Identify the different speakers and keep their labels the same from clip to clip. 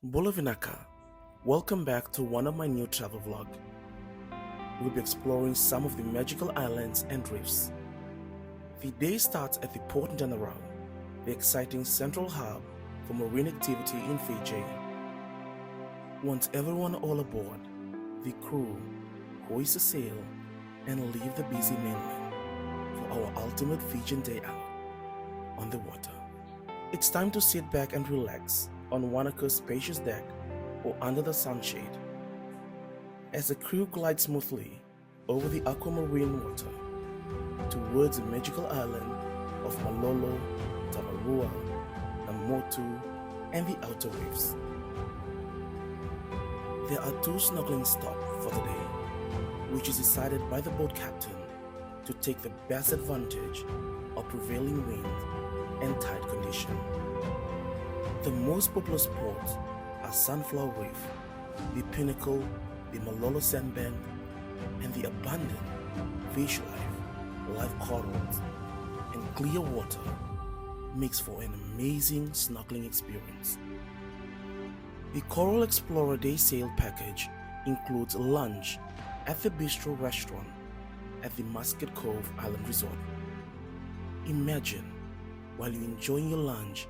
Speaker 1: Bula Vinaka, welcome back to one of my new travel vlog. We'll be exploring some of the magical islands and reefs. The day starts at the Port Denarau, the exciting central hub for marine activity in Fiji. Once everyone all aboard, the crew hoist a sail and leave the busy mainland for our ultimate Fijian day out on the water. It's time to sit back and relax on Wanaka's spacious deck or under the sunshade as the crew glides smoothly over the aquamarine water towards the magical island of Malolo, Tavarua, Namotu, and the outer reefs. There are two snorkeling stops for the day, which is decided by the boat captain to take the best advantage of prevailing wind and tide condition. The most popular spots are Sunflower Reef, the Pinnacle, the Malolo Sandbank, and the abundant fish life, live corals, and clear water makes for an amazing snorkeling experience. The Coral Explorer Day Sail package includes lunch at the Bistro restaurant at the Musket Cove Island Resort. Imagine while you're enjoying your lunch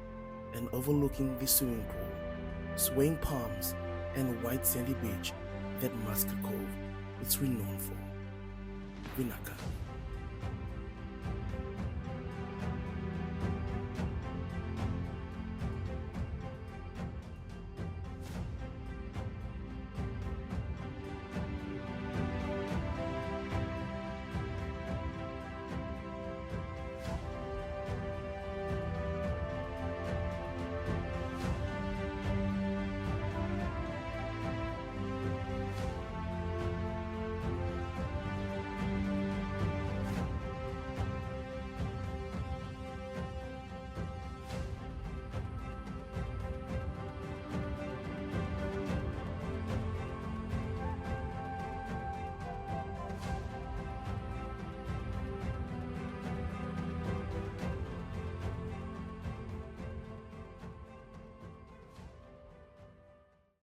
Speaker 1: and overlooking the swimming pool, swaying palms, and white sandy beach that Musket Cove is renowned for. Vinaka.